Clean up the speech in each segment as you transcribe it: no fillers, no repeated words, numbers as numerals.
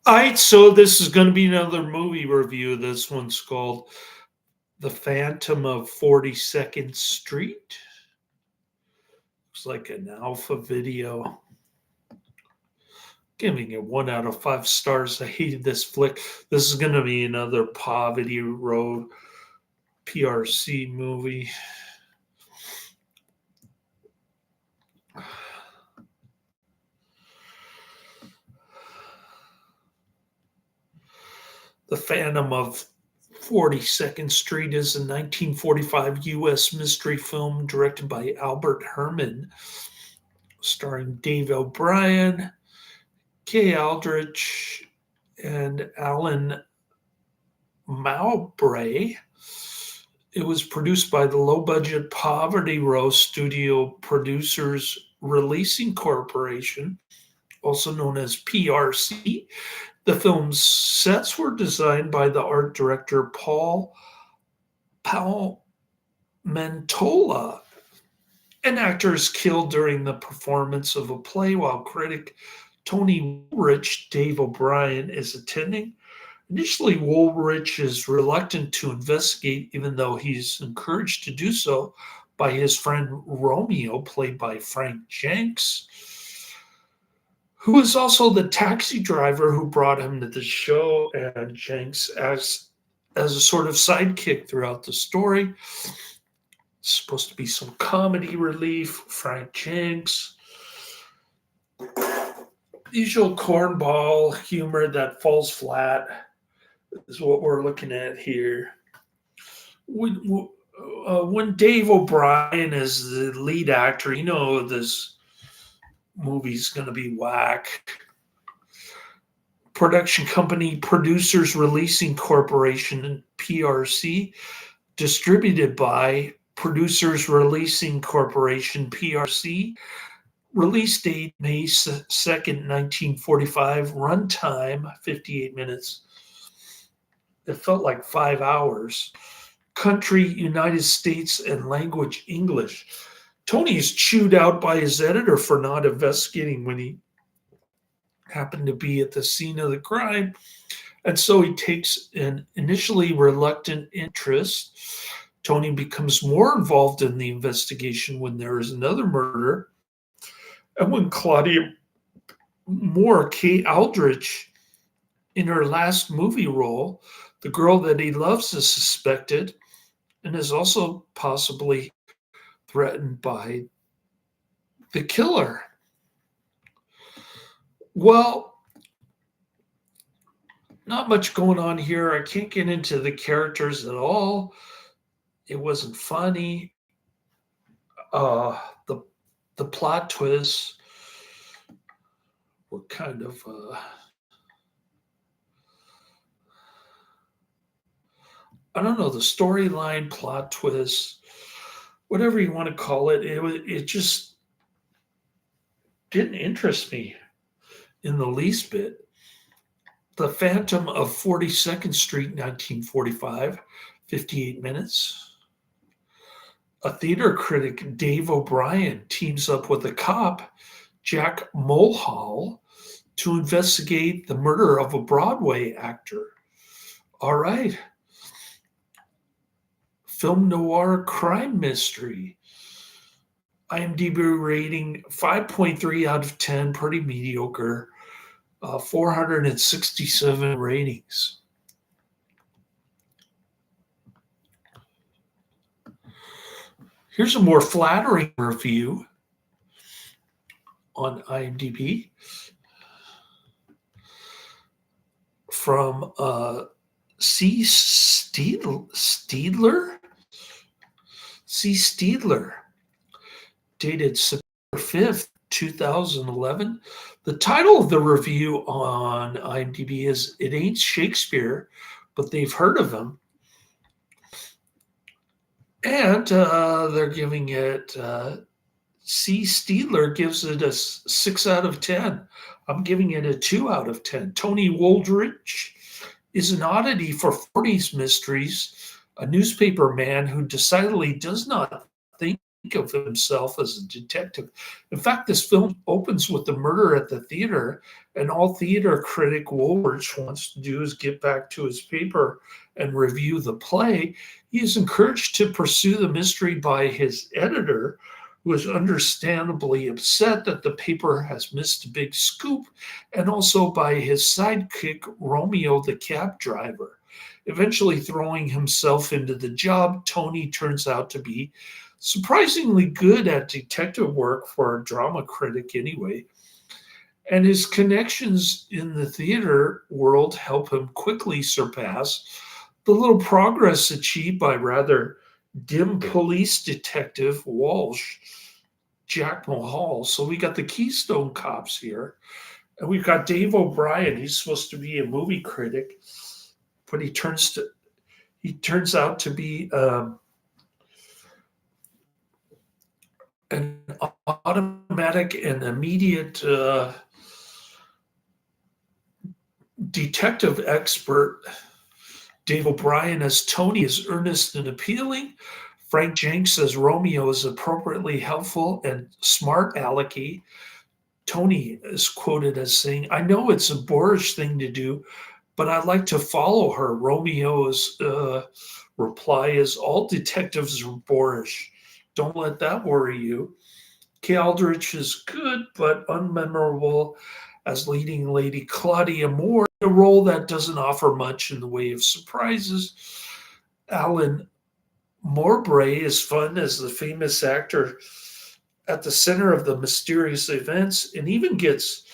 All right, so this is going to be another movie review. This one's called The Phantom of 42nd Street. Looks like an alpha video. Giving it 1 out of 5 stars. I hated this flick. This is going to be another Poverty Road PRC movie. The Phantom of 42nd Street is a 1945 U.S. mystery film directed by Albert Herman, starring Dave O'Brien, Kay Aldrich, and Alan Mowbray. It was produced by the low-budget Poverty Row Studio Producers Releasing Corporation, also known as PRC. The film's sets were designed by the art director Paul Palmentola, and actors killed during the performance of a play while critic Tony Woolrich, Dave O'Brien, is attending. Initially, Woolrich is reluctant to investigate, even though he's encouraged to do so by his friend Romeo, played by Frank Jenks, who is also the taxi driver who brought him to the show, and Jenks as a sort of sidekick throughout the story. It's supposed to be some comedy relief. Frank Jenks. Usual cornball humor that falls flat is what we're looking at here. When Dave O'Brien is the lead actor, you know this movie's going to be whack. Production company Producers Releasing Corporation, PRC, distributed by Producers Releasing Corporation, PRC. Release date May 2nd, 1945. Runtime 58 minutes. It felt like 5 hours. Country United States and language English. Tony is chewed out by his editor for not investigating when he happened to be at the scene of the crime. And so he takes an initially reluctant interest. Tony becomes more involved in the investigation when there is another murder. And when Claudia Moore, Kay Aldrich, in her last movie role, the girl that he loves, is suspected and is also possibly threatened by the killer. Well, not much going on here. I can't get into the characters at all. It wasn't funny. The plot twists were kind of I don't know, the storyline, plot twists, whatever you want to call it, it just didn't interest me in the least bit. The Phantom of 42nd Street, 1945, 58 minutes. A theater critic, Dave O'Brien, teams up with a cop, Jack Mulhall, to investigate the murder of a Broadway actor. All right. Film noir crime mystery. IMDb rating 5.3 out of 10, pretty mediocre. 467 ratings. Here's a more flattering review on IMDb from C. Steedler, dated September 5th, 2011. The title of the review on IMDb is "It Ain't Shakespeare, but They've Heard of Him." And they're giving it, C. Steedler gives it a 6 out of 10. I'm giving it a 2 out of 10. Tony Woolrich is an oddity for 40s mysteries, a newspaper man who decidedly does not think of himself as a detective. In fact, this film opens with the murder at the theater, and all theater critic Woolrich wants to do is get back to his paper and review the play. He is encouraged to pursue the mystery by his editor, who is understandably upset that the paper has missed a big scoop, and also by his sidekick, Romeo the cab driver. Eventually throwing himself into the job, Tony turns out to be surprisingly good at detective work for a drama critic anyway. And his connections in the theater world help him quickly surpass the little progress achieved by rather dim police detective Walsh, Jack Mahal. So we got the Keystone Cops here, and we've got Dave O'Brien. He's supposed to be a movie critic, but he turns out to be an automatic and immediate detective expert. Dave O'Brien as Tony is earnest and appealing. Frank Jenks as Romeo is appropriately helpful and smart alecky. Tony is quoted as saying, "I know it's a boorish thing to do, but I'd like to follow her." Romeo's reply is, "All detectives are boorish. Don't let that worry you." Kay Aldrich is good, but unmemorable as leading Lady Claudia Moore, a role that doesn't offer much in the way of surprises. Alan Mowbray is fun as the famous actor at the center of the mysterious events, and even gets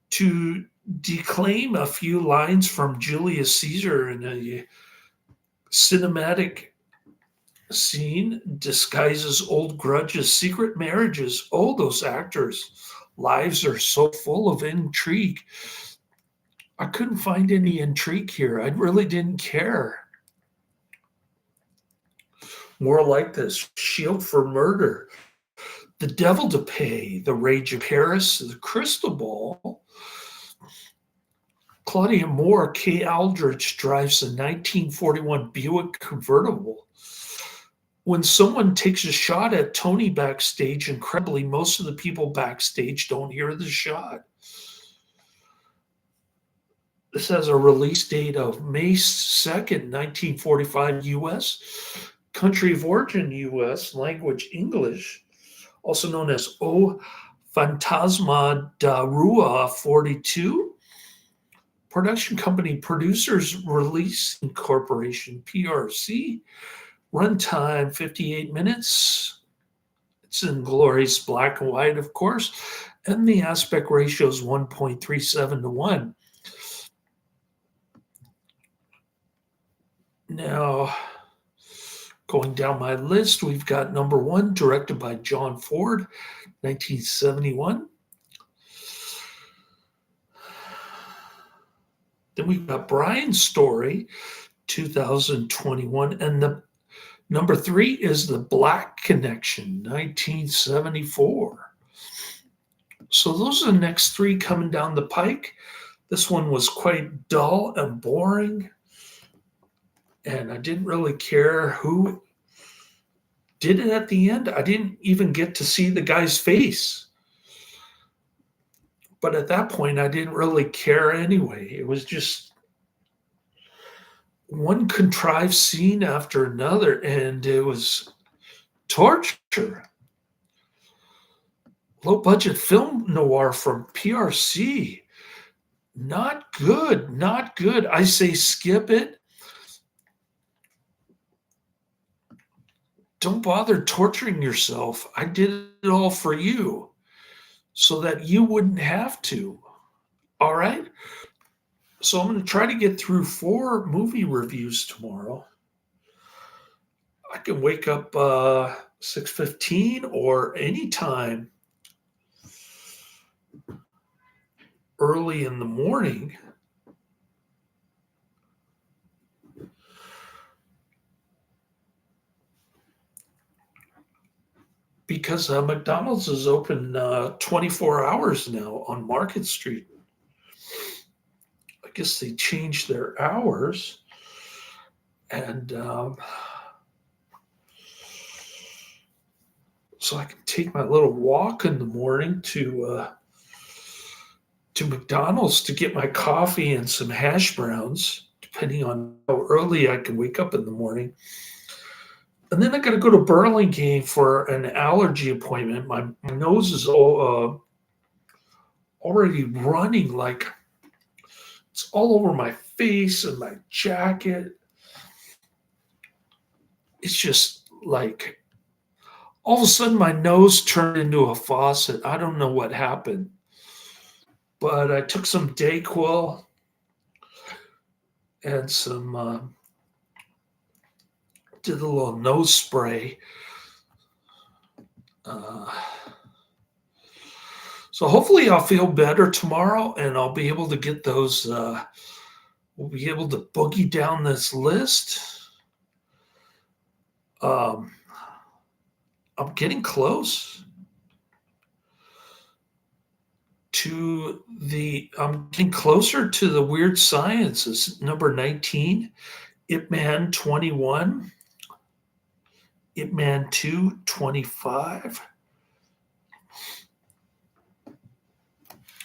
to declaim a few lines from Julius Caesar in a cinematic scene. Disguises old grudges, secret marriages. Oh, those actors' lives are so full of intrigue. I couldn't find any intrigue here. I really didn't care. More like this: Shield for Murder, The Devil to Pay, The Rage of Paris, The Crystal Ball. Claudia Moore, Kay Aldrich drives a 1941 Buick convertible. When someone takes a shot at Tony backstage, incredibly, most of the people backstage don't hear the shot. This has a release date of May 2nd, 1945 US, country of origin US, language English, also known as O Fantasma da Rua 42. Production company Producers Releasing Corporation, PRC. Runtime 58 minutes. It's in glorious black and white, of course, and the aspect ratio is 1.37 to 1. Now, going down my list, we've got number 1, directed by John Ford, 1971. Then we've got Brian's Story, 2021, and the number 3 is The Black Connection, 1974. So those are the next 3 coming down the pike. This one was quite dull and boring, and I didn't really care who did it at the end. I didn't even get to see the guy's face. But at that point, I didn't really care anyway. It was just one contrived scene after another, and it was torture. Low budget film noir from PRC. Not good, not good. I say skip it. Don't bother torturing yourself. I did it all for you so that you wouldn't have to. All right? So I'm going to try to get through 4 movie reviews tomorrow. I can wake up 6:15 or anytime early in the morning. Because McDonald's is open 24 hours now on Market Street. I guess they changed their hours. And so I can take my little walk in the morning to McDonald's to get my coffee and some hash browns, depending on how early I can wake up in the morning. And then I got to go to Burlingame for an allergy appointment. My nose is already running, like it's all over my face and my jacket. It's just like all of a sudden my nose turned into a faucet. I don't know what happened, but I took some Dayquil and did a little nose spray. So hopefully I'll feel better tomorrow and I'll be able to get those, we'll be able to boogie down this list. I'm getting close I'm getting closer to the Weird Sciences. Number 19, Ip Man 21, Ip Man 2, 25.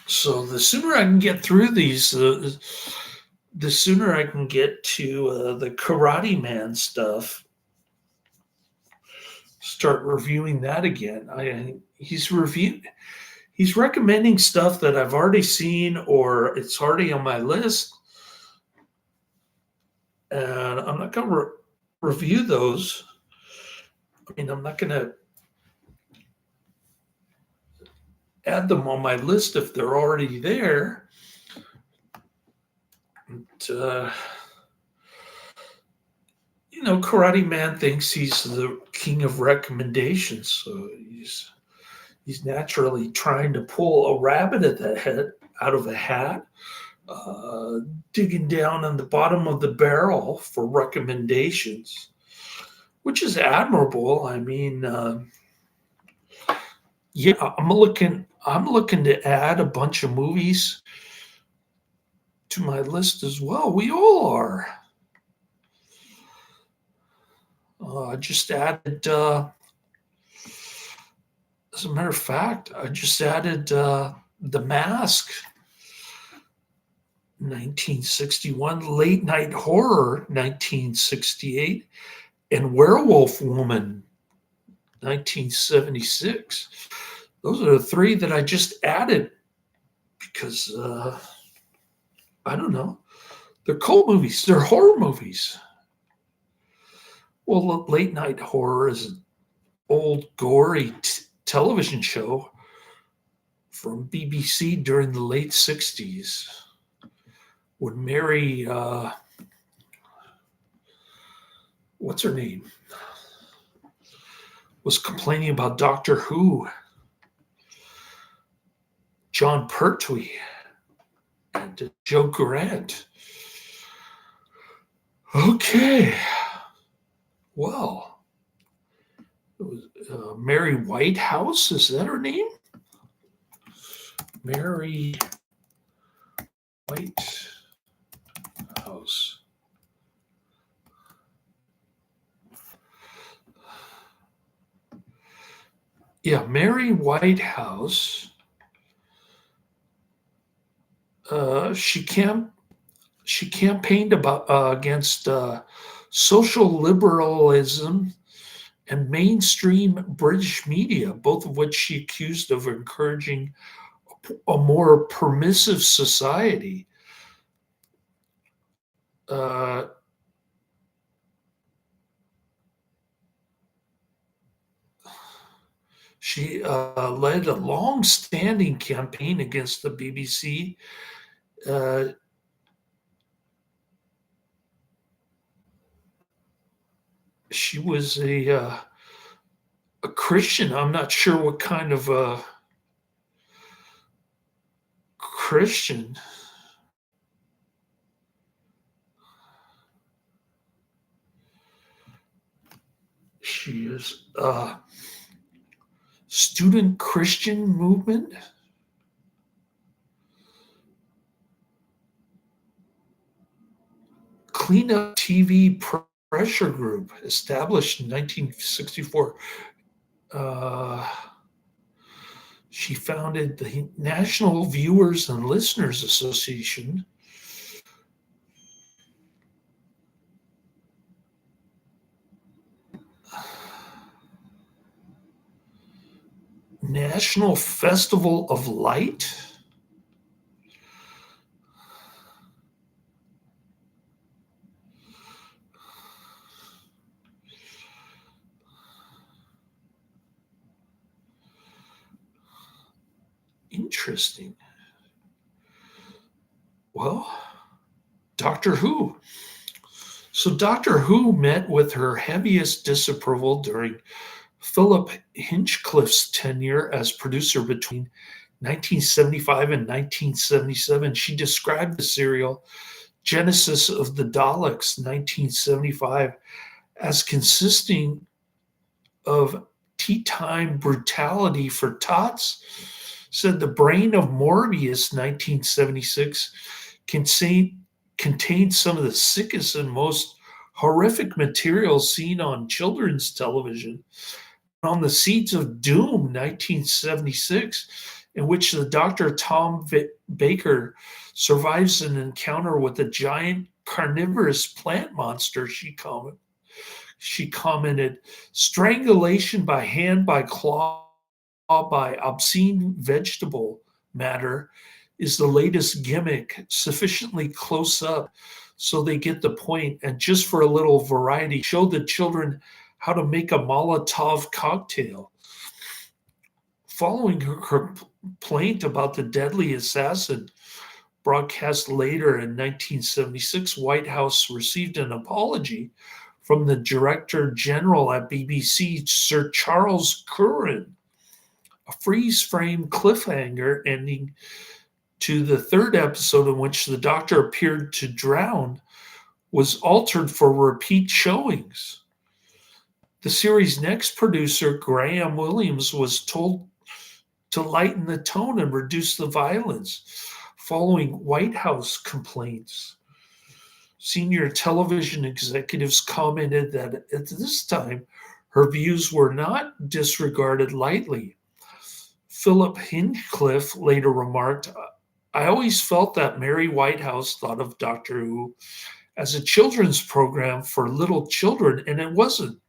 So the sooner I can get through these, the sooner I can get to the Karate Man stuff. Start reviewing that again. He's recommending stuff that I've already seen or it's already on my list. And I'm not going to review those. I mean, I'm not going to add them on my list if they're already there. And, Karate Man thinks he's the king of recommendations. So he's naturally trying to pull a rabbit out of a hat, digging down on the bottom of the barrel for recommendations, which is admirable. I mean, yeah, I'm looking to add a bunch of movies to my list as well. We all are. I just added, as a matter of fact, I just added The Mask, 1961, Late Night Horror, 1968, and Werewolf Woman, 1976. Those are the three that I just added because, I don't know, they're cult movies, they're horror movies. Well, Late Night Horror is an old, gory television show from BBC during the late 60s when Mary, what's her name, was complaining about Doctor Who. John Pertwee and Joe Grant. Okay. Well, it was Mary Whitehouse. Is that her name? Mary Whitehouse. Yeah, Mary Whitehouse. She campaigned against social liberalism and mainstream British media, both of which she accused of encouraging a more permissive society. She led a long-standing campaign against the BBC. She was a Christian. I'm not sure what kind of a Christian. She is student Christian movement. Clean Up TV Pressure Group, established in 1964. Uh, she founded the National Viewers and Listeners Association. National Festival of Light. Interesting. Well, Doctor Who. So Doctor Who met with her heaviest disapproval during Philip Hinchcliffe's tenure as producer between 1975 and 1977. She described the serial Genesis of the Daleks, 1975, as consisting of tea time brutality for tots. Said the brain of Morbius, 1976, contained some of the sickest and most horrific material seen on children's television. On the Seeds of Doom, 1976, in which the Dr. Tom Baker survives an encounter with a giant carnivorous plant monster, she commented, strangulation by hand, by claw, by obscene vegetable matter is the latest gimmick, sufficiently close up so they get the point, and just for a little variety, show the children how to make a Molotov cocktail. Following her complaint about the deadly assassin, broadcast later in 1976, White House received an apology from the Director General at BBC, Sir Charles Curran. A freeze frame cliffhanger ending to the third episode in which the Doctor appeared to drown was altered for repeat showings. The series' next producer, Graham Williams, was told to lighten the tone and reduce the violence following White House complaints. Senior television executives commented that at this time, her views were not disregarded lightly. Philip Hinchcliffe later remarked, I always felt that Mary Whitehouse thought of Doctor Who as a children's program for little children, and it wasn't.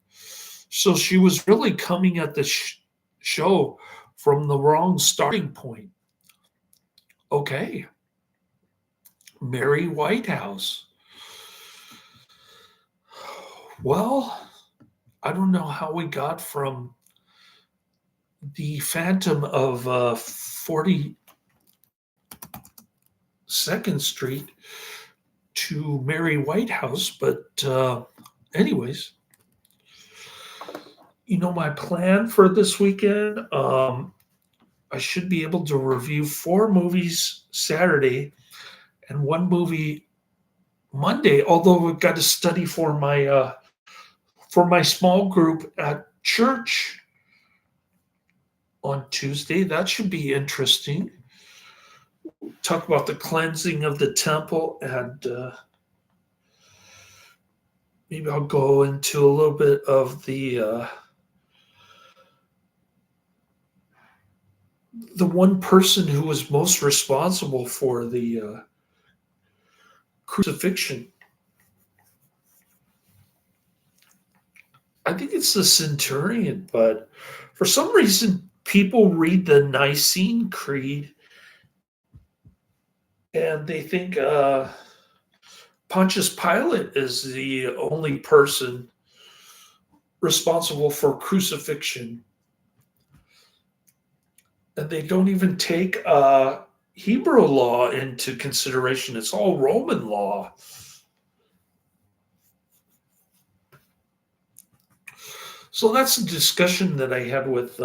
So she was really coming at the show from the wrong starting point. Okay, Mary Whitehouse. Well, I don't know how we got from the Phantom of 42nd Street to Mary Whitehouse, but anyways, my plan for this weekend, I should be able to review 4 movies Saturday and 1 movie Monday, although we've got to study for my small group at church on Tuesday. That should be interesting. Talk about the cleansing of the temple, and maybe I'll go into a little bit of the one person who was most responsible for the crucifixion. I think it's the centurion, but for some reason, people read the Nicene Creed and they think Pontius Pilate is the only person responsible for crucifixion. And they don't even take Hebrew law into consideration. It's all Roman law. So that's a discussion that I had with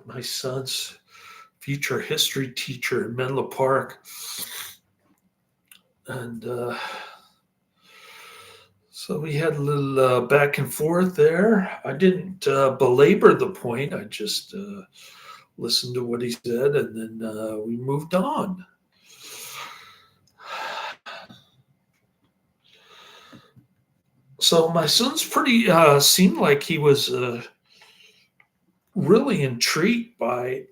my son's future history teacher in Menlo Park. And so we had a little back and forth there. I didn't belabor the point. I just listened to what he said, and then we moved on. So my son's pretty seemed like he was really intrigued by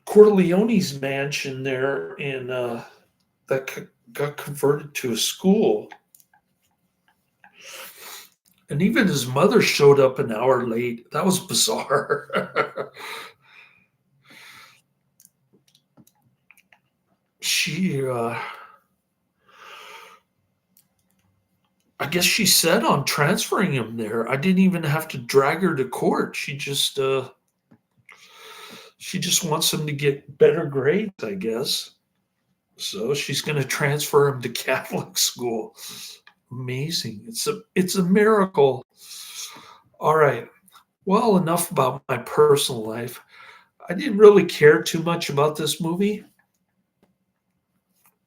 Corleone's mansion there in that got converted to a school. And even his mother showed up an hour late. That was bizarre. she, I guess she said on transferring him there, I didn't even have to drag her to court. She just wants him to get better grades, I guess. So she's going to transfer him to Catholic school. Amazing. It's a miracle. All right. Well, enough about my personal life. I didn't really care too much about this movie,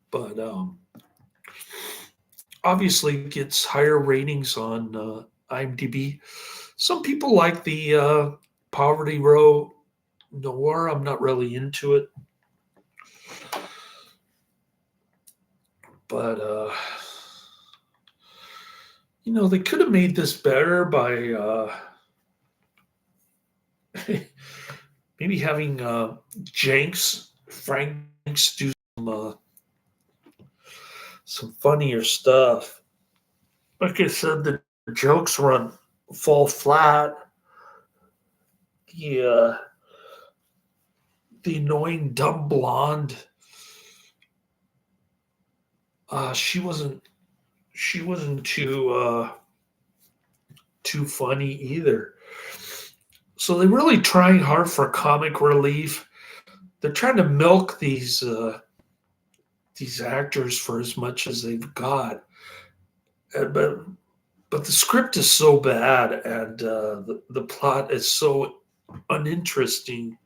but obviously it gets higher ratings on IMDb. Some people like the Poverty Row noir. I'm not really into it, but they could have made this better by maybe having Franks do some funnier stuff. Like I said, the jokes fall flat. The the annoying dumb blonde. She wasn't too funny either. So they're really trying hard for comic relief. They're trying to milk these actors for as much as they've got. But the script is so bad, and the plot is so uninteresting.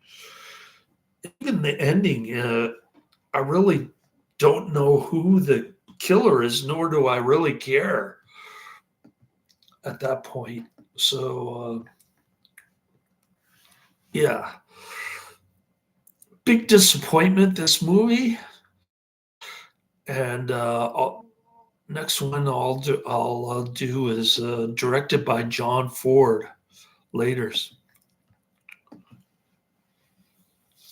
Even the ending, I really don't know who the killer is, nor do I really care at that point. So, yeah, big disappointment this movie. And next one I'll do is directed by John Ford. Laters.